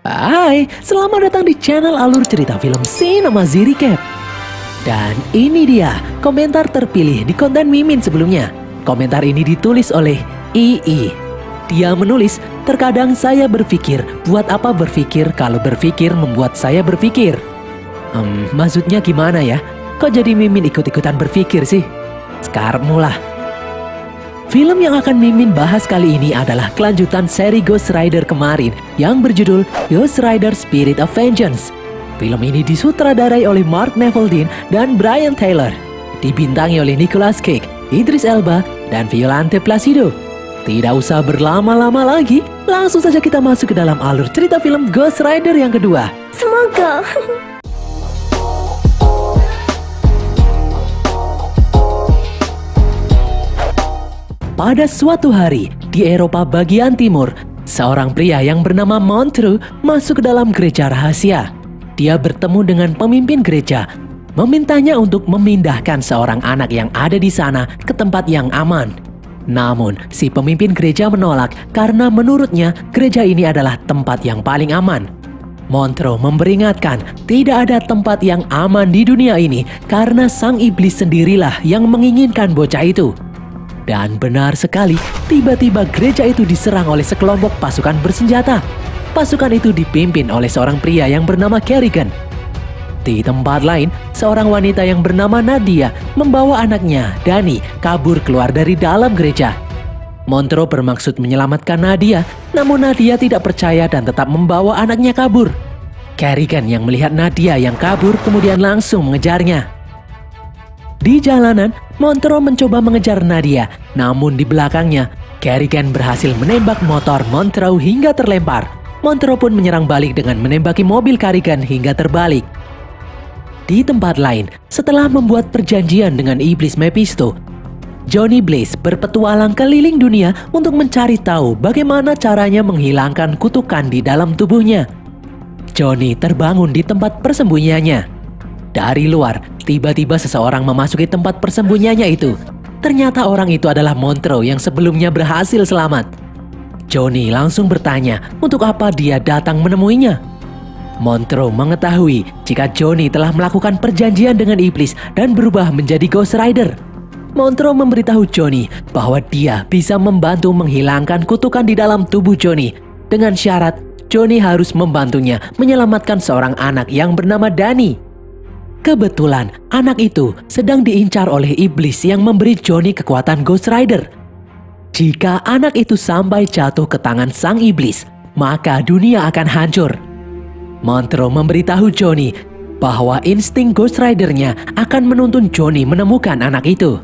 Hai, selamat datang di channel Alur Cerita Film Sinema Recap. Dan ini dia komentar terpilih di konten Mimin sebelumnya. Komentar ini ditulis oleh II. Dia menulis, terkadang saya berpikir, buat apa berpikir kalau berpikir membuat saya berpikir. Maksudnya gimana ya? Kok jadi Mimin ikut-ikutan berpikir sih? Sekarang mulai. Film yang akan Mimin bahas kali ini adalah kelanjutan seri Ghost Rider kemarin yang berjudul Ghost Rider Spirit of Vengeance. Film ini disutradarai oleh Mark Neveldine dan Brian Taylor. Dibintangi oleh Nicolas Cage, Idris Elba, dan Violante Placido. Tidak usah berlama-lama lagi, langsung saja kita masuk ke dalam alur cerita film Ghost Rider yang kedua. Semoga. Pada suatu hari, di Eropa bagian timur, seorang pria yang bernama Montreux masuk ke dalam gereja rahasia. Dia bertemu dengan pemimpin gereja, memintanya untuk memindahkan seorang anak yang ada di sana ke tempat yang aman. Namun, si pemimpin gereja menolak karena menurutnya gereja ini adalah tempat yang paling aman. Montreux memperingatkan tidak ada tempat yang aman di dunia ini karena sang iblis sendirilah yang menginginkan bocah itu. Dan benar sekali, tiba-tiba gereja itu diserang oleh sekelompok pasukan bersenjata. Pasukan itu dipimpin oleh seorang pria yang bernama Kerrigan. Di tempat lain, seorang wanita yang bernama Nadia membawa anaknya, Dani, kabur keluar dari dalam gereja. Montreux bermaksud menyelamatkan Nadia, namun Nadia tidak percaya dan tetap membawa anaknya kabur. Kerrigan yang melihat Nadia yang kabur kemudian langsung mengejarnya. Di jalanan, Montreux mencoba mengejar Nadia, namun di belakangnya, Kerrigan berhasil menembak motor Montreux hingga terlempar. Montreux pun menyerang balik dengan menembaki mobil Kerrigan hingga terbalik. Di tempat lain, setelah membuat perjanjian dengan iblis Mephisto, Johnny Blaze berpetualang keliling dunia untuk mencari tahu bagaimana caranya menghilangkan kutukan di dalam tubuhnya. Johnny terbangun di tempat persembunyiannya. Dari luar, tiba-tiba seseorang memasuki tempat persembunyiannya itu. Ternyata orang itu adalah Montreux yang sebelumnya berhasil selamat. Johnny langsung bertanya untuk apa dia datang menemuinya. Montreux mengetahui jika Johnny telah melakukan perjanjian dengan iblis dan berubah menjadi Ghost Rider. Montreux memberitahu Johnny bahwa dia bisa membantu menghilangkan kutukan di dalam tubuh Johnny. Dengan syarat, Johnny harus membantunya menyelamatkan seorang anak yang bernama Dani. Kebetulan, anak itu sedang diincar oleh iblis yang memberi Johnny kekuatan Ghost Rider. Jika anak itu sampai jatuh ke tangan sang iblis, maka dunia akan hancur. Montreux memberitahu Johnny bahwa insting Ghost Rider-nya akan menuntun Johnny menemukan anak itu.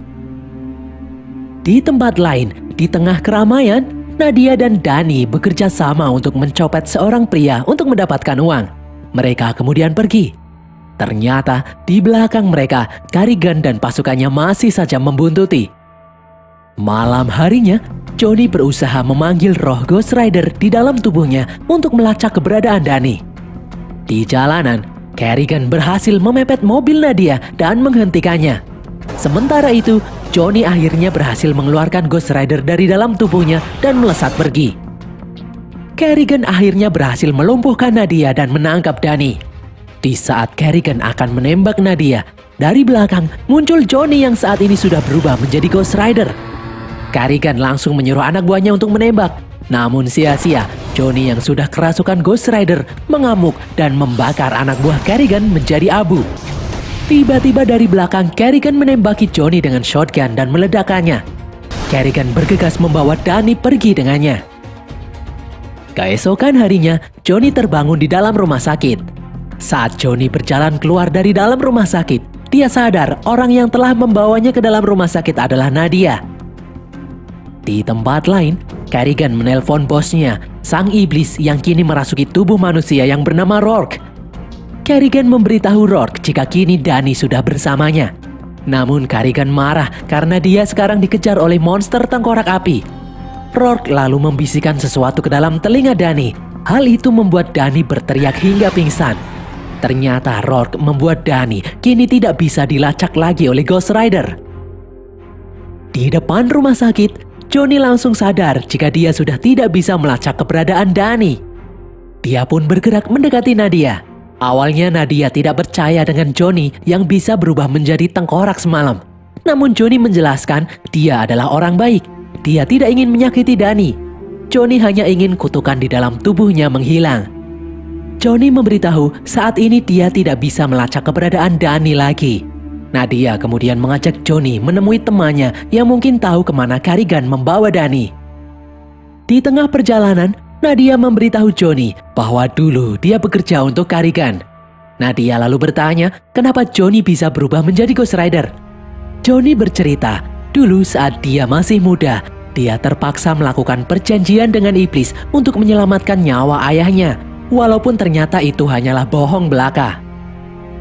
Di tempat lain, di tengah keramaian, Nadia dan Dani bekerja sama untuk mencopet seorang pria untuk mendapatkan uang. Mereka kemudian pergi. Ternyata di belakang mereka, Kerrigan dan pasukannya masih saja membuntuti. Malam harinya, Johnny berusaha memanggil roh Ghost Rider di dalam tubuhnya untuk melacak keberadaan Dani. Di jalanan, Kerrigan berhasil memepet mobil Nadia dan menghentikannya. Sementara itu, Johnny akhirnya berhasil mengeluarkan Ghost Rider dari dalam tubuhnya dan melesat pergi. Kerrigan akhirnya berhasil melumpuhkan Nadia dan menangkap Dani. Di saat Kerrigan akan menembak Nadia, dari belakang muncul Johnny yang saat ini sudah berubah menjadi Ghost Rider. Kerrigan langsung menyuruh anak buahnya untuk menembak. Namun sia-sia, Johnny yang sudah kerasukan Ghost Rider mengamuk dan membakar anak buah Kerrigan menjadi abu. Tiba-tiba dari belakang Kerrigan menembaki Johnny dengan shotgun dan meledakkannya. Kerrigan bergegas membawa Dani pergi dengannya. Keesokan harinya, Johnny terbangun di dalam rumah sakit. Saat Johnny berjalan keluar dari dalam rumah sakit, dia sadar orang yang telah membawanya ke dalam rumah sakit adalah Nadia. Di tempat lain, Kerrigan menelpon bosnya, sang iblis yang kini merasuki tubuh manusia yang bernama Rourke. Kerrigan memberitahu Rourke jika kini Dani sudah bersamanya. Namun Kerrigan marah karena dia sekarang dikejar oleh monster tengkorak api. Rourke lalu membisikkan sesuatu ke dalam telinga Dani. Hal itu membuat Dani berteriak hingga pingsan. Ternyata Rourke membuat Dani kini tidak bisa dilacak lagi oleh Ghost Rider. Di depan rumah sakit, Johnny langsung sadar jika dia sudah tidak bisa melacak keberadaan Dani. Dia pun bergerak mendekati Nadia. Awalnya Nadia tidak percaya dengan Johnny yang bisa berubah menjadi tengkorak semalam. Namun Johnny menjelaskan dia adalah orang baik. Dia tidak ingin menyakiti Dani. Johnny hanya ingin kutukan di dalam tubuhnya menghilang. Johnny memberitahu saat ini dia tidak bisa melacak keberadaan Dani lagi. Nadia kemudian mengajak Johnny menemui temannya yang mungkin tahu kemana Karigan membawa Dani. Di tengah perjalanan, Nadia memberitahu Johnny bahwa dulu dia bekerja untuk Karigan. Nadia lalu bertanya kenapa Johnny bisa berubah menjadi Ghost Rider. Johnny bercerita, dulu saat dia masih muda, dia terpaksa melakukan perjanjian dengan iblis untuk menyelamatkan nyawa ayahnya. Walaupun ternyata itu hanyalah bohong belaka.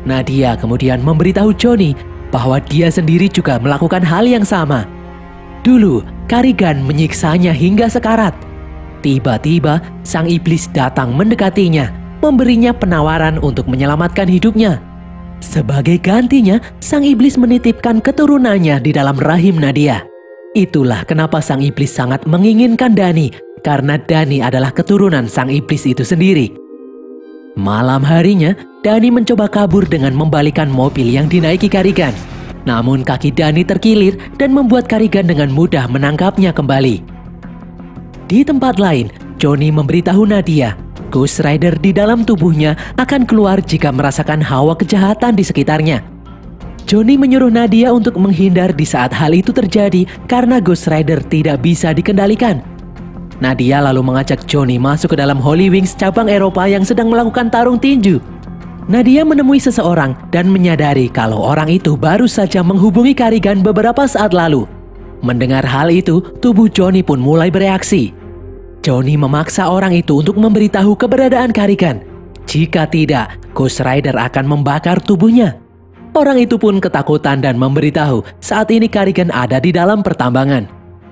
Nadia kemudian memberitahu Johnny bahwa dia sendiri juga melakukan hal yang sama. Dulu, Karigan menyiksanya hingga sekarat. Tiba-tiba, sang iblis datang mendekatinya, memberinya penawaran untuk menyelamatkan hidupnya. Sebagai gantinya, sang iblis menitipkan keturunannya di dalam rahim Nadia. Itulah kenapa sang iblis sangat menginginkan Dani, karena Dani adalah keturunan sang iblis itu sendiri. Malam harinya, Dani mencoba kabur dengan membalikan mobil yang dinaiki Karigan. Namun kaki Dani terkilir dan membuat Karigan dengan mudah menangkapnya kembali. Di tempat lain, Johnny memberitahu Nadia, Ghost Rider di dalam tubuhnya akan keluar jika merasakan hawa kejahatan di sekitarnya. Johnny menyuruh Nadia untuk menghindar di saat hal itu terjadi karena Ghost Rider tidak bisa dikendalikan. Nadia lalu mengajak Johnny masuk ke dalam Holy Wings cabang Eropa yang sedang melakukan tarung tinju. Nadia menemui seseorang dan menyadari kalau orang itu baru saja menghubungi Karigan beberapa saat lalu. Mendengar hal itu, tubuh Johnny pun mulai bereaksi. Johnny memaksa orang itu untuk memberitahu keberadaan Karigan. Jika tidak, Ghost Rider akan membakar tubuhnya. Orang itu pun ketakutan dan memberitahu saat ini Karigan ada di dalam pertambangan.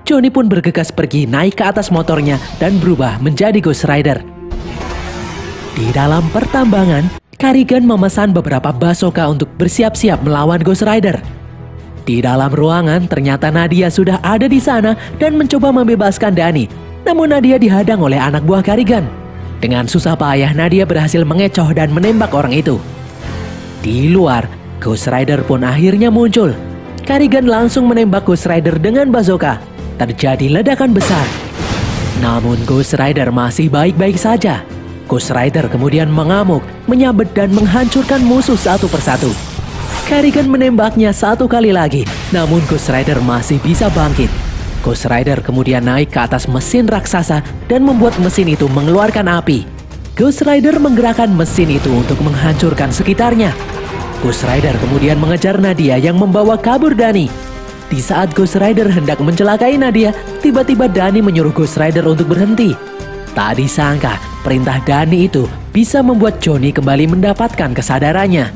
Johnny pun bergegas pergi naik ke atas motornya dan berubah menjadi Ghost Rider. Di dalam pertambangan, Karigan memesan beberapa bazooka untuk bersiap-siap melawan Ghost Rider. Di dalam ruangan, ternyata Nadia sudah ada di sana dan mencoba membebaskan Dani. Namun Nadia dihadang oleh anak buah Karigan. Dengan susah payah, Nadia berhasil mengecoh dan menembak orang itu. Di luar, Ghost Rider pun akhirnya muncul. Karigan langsung menembak Ghost Rider dengan bazooka. Terjadi ledakan besar. Namun Ghost Rider masih baik-baik saja. Ghost Rider kemudian mengamuk, menyabet dan menghancurkan musuh satu persatu. Karigan menembaknya satu kali lagi, namun Ghost Rider masih bisa bangkit. Ghost Rider kemudian naik ke atas mesin raksasa dan membuat mesin itu mengeluarkan api. Ghost Rider menggerakkan mesin itu untuk menghancurkan sekitarnya. Ghost Rider kemudian mengejar Nadia yang membawa kabur Dani. Di saat Ghost Rider hendak mencelakai Nadia, tiba-tiba Dani menyuruh Ghost Rider untuk berhenti. Tak disangka, perintah Dani itu bisa membuat Johnny kembali mendapatkan kesadarannya.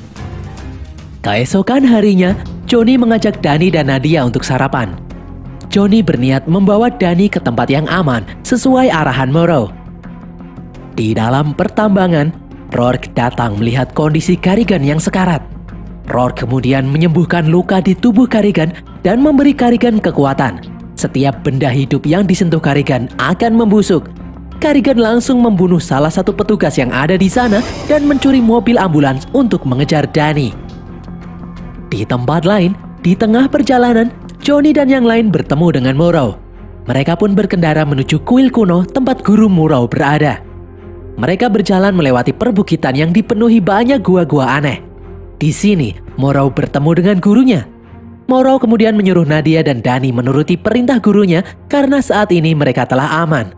Keesokan harinya, Johnny mengajak Dani dan Nadia untuk sarapan. Johnny berniat membawa Dani ke tempat yang aman sesuai arahan Morrow. Di dalam pertambangan, Rourke datang melihat kondisi Karigan yang sekarat. Rourke kemudian menyembuhkan luka di tubuh Karigan dan memberi Karigan kekuatan. Setiap benda hidup yang disentuh Karigan akan membusuk. Karigan langsung membunuh salah satu petugas yang ada di sana dan mencuri mobil ambulans untuk mengejar Dani. Di tempat lain, di tengah perjalanan, Johnny dan yang lain bertemu dengan Morrow. Mereka pun berkendara menuju kuil kuno tempat guru Morrow berada. Mereka berjalan melewati perbukitan yang dipenuhi banyak gua-gua aneh. Di sini, Morrow bertemu dengan gurunya. Morrow kemudian menyuruh Nadia dan Dani menuruti perintah gurunya karena saat ini mereka telah aman.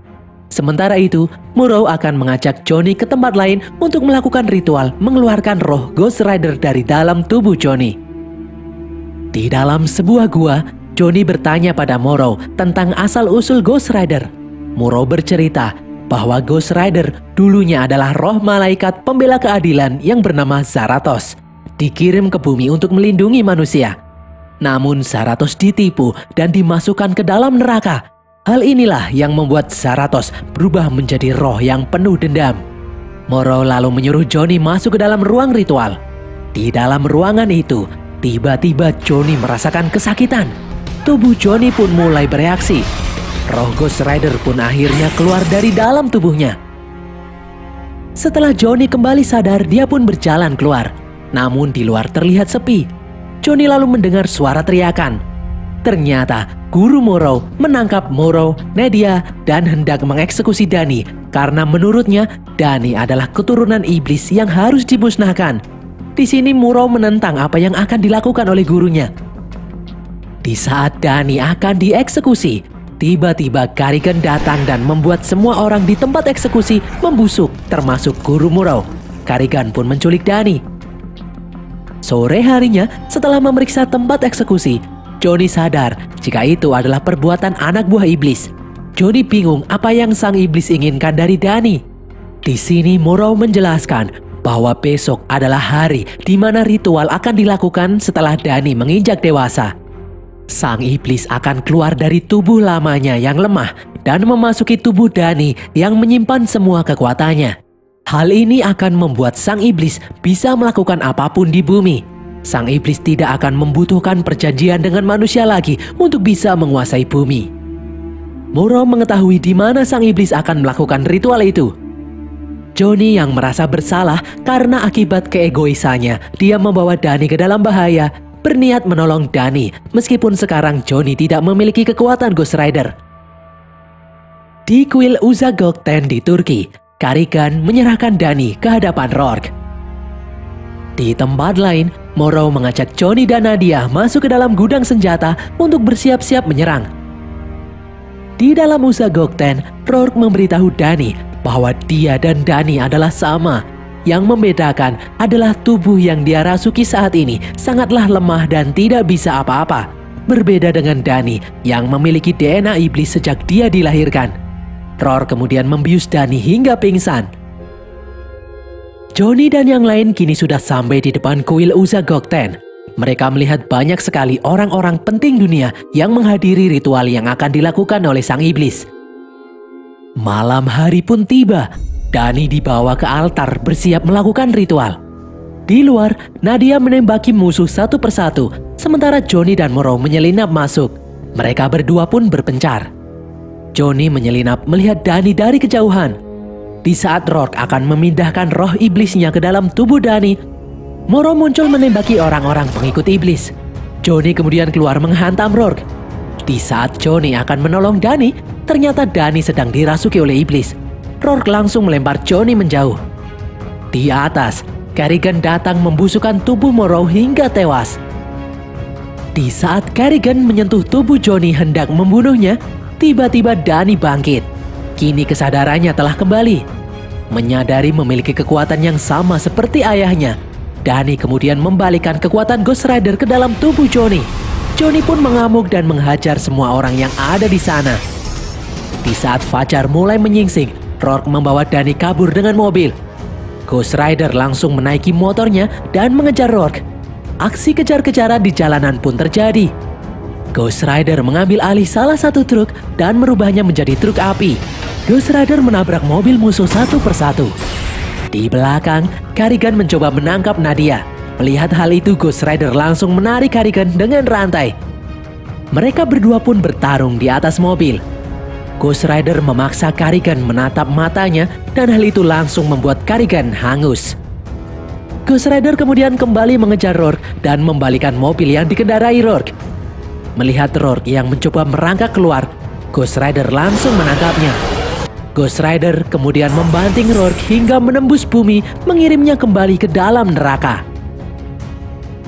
Sementara itu, Morrow akan mengajak Johnny ke tempat lain untuk melakukan ritual mengeluarkan roh Ghost Rider dari dalam tubuh Johnny. Di dalam sebuah gua, Johnny bertanya pada Morrow tentang asal-usul Ghost Rider. Morrow bercerita bahwa Ghost Rider dulunya adalah roh malaikat pembela keadilan yang bernama Zarathos. Dikirim ke bumi untuk melindungi manusia. Namun Zarathos ditipu dan dimasukkan ke dalam neraka. Hal inilah yang membuat Zarathos berubah menjadi roh yang penuh dendam. Morrow lalu menyuruh Johnny masuk ke dalam ruang ritual. Di dalam ruangan itu, tiba-tiba Johnny merasakan kesakitan. Tubuh Johnny pun mulai bereaksi. Roh Ghost Rider pun akhirnya keluar dari dalam tubuhnya. Setelah Johnny kembali sadar, dia pun berjalan keluar. Namun di luar terlihat sepi. Johnny lalu mendengar suara teriakan. Ternyata Guru Morrow menangkap Morrow, Nadia, dan hendak mengeksekusi Danny karena menurutnya Danny adalah keturunan iblis yang harus dimusnahkan. Di sini Morrow menentang apa yang akan dilakukan oleh gurunya. Di saat Danny akan dieksekusi, tiba-tiba Carrigan datang dan membuat semua orang di tempat eksekusi membusuk, termasuk Guru Morrow. Carrigan pun menculik Danny. Sore harinya, setelah memeriksa tempat eksekusi, Johnny sadar jika itu adalah perbuatan anak buah iblis. Johnny bingung apa yang sang iblis inginkan dari Danny. Di sini Morrow menjelaskan bahwa besok adalah hari di mana ritual akan dilakukan setelah Danny menginjak dewasa. Sang iblis akan keluar dari tubuh lamanya yang lemah dan memasuki tubuh Danny yang menyimpan semua kekuatannya. Hal ini akan membuat sang iblis bisa melakukan apapun di bumi. Sang iblis tidak akan membutuhkan perjanjian dengan manusia lagi untuk bisa menguasai bumi. Morrow mengetahui di mana sang iblis akan melakukan ritual itu. Johnny yang merasa bersalah karena akibat keegoisannya, dia membawa Danny ke dalam bahaya, berniat menolong Danny meskipun sekarang Johnny tidak memiliki kekuatan Ghost Rider. Di kuil Uzagokten di Turki, Carrigan menyerahkan Danny ke hadapan Rourke. Di tempat lain, Morrow mengajak Johnny dan Nadia masuk ke dalam gudang senjata untuk bersiap-siap menyerang. Di dalam Uzagokten, Rourke memberitahu Danny bahwa dia dan Danny adalah sama. Yang membedakan adalah tubuh yang dia rasuki saat ini sangatlah lemah dan tidak bisa apa-apa. Berbeda dengan Danny yang memiliki DNA iblis sejak dia dilahirkan. Rourke kemudian membius Danny hingga pingsan. Johnny dan yang lain kini sudah sampai di depan kuil Uzagokten. Mereka melihat banyak sekali orang-orang penting dunia yang menghadiri ritual yang akan dilakukan oleh sang iblis. Malam hari pun tiba. Danny dibawa ke altar bersiap melakukan ritual. Di luar, Nadia menembaki musuh satu persatu, sementara Johnny dan Morrow menyelinap masuk. Mereka berdua pun berpencar. Johnny menyelinap melihat Danny dari kejauhan. Di saat Rourke akan memindahkan roh iblisnya ke dalam tubuh Danny, Morrow muncul menembaki orang-orang pengikut iblis. Johnny kemudian keluar menghantam Rourke. Di saat Johnny akan menolong Danny, ternyata Danny sedang dirasuki oleh iblis. Rourke langsung melempar Johnny menjauh. Di atas, Carrigan datang membusukkan tubuh Morrow hingga tewas. Di saat Carrigan menyentuh tubuh Johnny hendak membunuhnya, tiba-tiba Danny bangkit. Kini kesadarannya telah kembali. Menyadari memiliki kekuatan yang sama seperti ayahnya, Danny kemudian membalikan kekuatan Ghost Rider ke dalam tubuh Johnny. Johnny pun mengamuk dan menghajar semua orang yang ada di sana. Di saat fajar mulai menyingsing, Rourke membawa Danny kabur dengan mobil. Ghost Rider langsung menaiki motornya dan mengejar Rourke. Aksi kejar-kejaran di jalanan pun terjadi. Ghost Rider mengambil alih salah satu truk dan merubahnya menjadi truk api. Ghost Rider menabrak mobil musuh satu persatu. Di belakang, Carrigan mencoba menangkap Nadia. Melihat hal itu, Ghost Rider langsung menarik Carrigan dengan rantai. Mereka berdua pun bertarung di atas mobil. Ghost Rider memaksa Carrigan menatap matanya dan hal itu langsung membuat Carrigan hangus. Ghost Rider kemudian kembali mengejar Rourke dan membalikan mobil yang dikendarai Rourke. Melihat Rourke yang mencoba merangkak keluar, Ghost Rider langsung menangkapnya. Ghost Rider kemudian membanting Rourke hingga menembus bumi, mengirimnya kembali ke dalam neraka.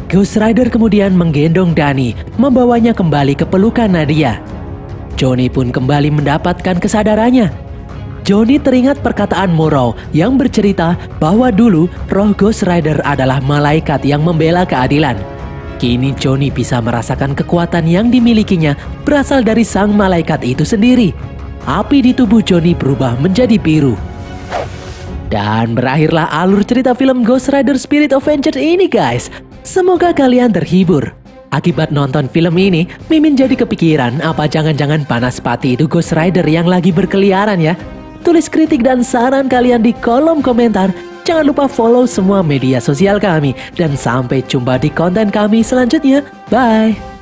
Ghost Rider kemudian menggendong Danny, membawanya kembali ke pelukan Nadia. Johnny pun kembali mendapatkan kesadarannya. Johnny teringat perkataan Morrow yang bercerita bahwa dulu roh Ghost Rider adalah malaikat yang membela keadilan. Kini Johnny bisa merasakan kekuatan yang dimilikinya berasal dari sang malaikat itu sendiri. Api di tubuh Johnny berubah menjadi biru. Dan berakhirlah alur cerita film Ghost Rider Spirit of Vengeance ini guys. Semoga kalian terhibur. Akibat nonton film ini, Mimin jadi kepikiran apa jangan-jangan Panas Pati itu Ghost Rider yang lagi berkeliaran ya. Tulis kritik dan saran kalian di kolom komentar. Jangan lupa follow semua media sosial kami. Dan sampai jumpa di konten kami selanjutnya. Bye!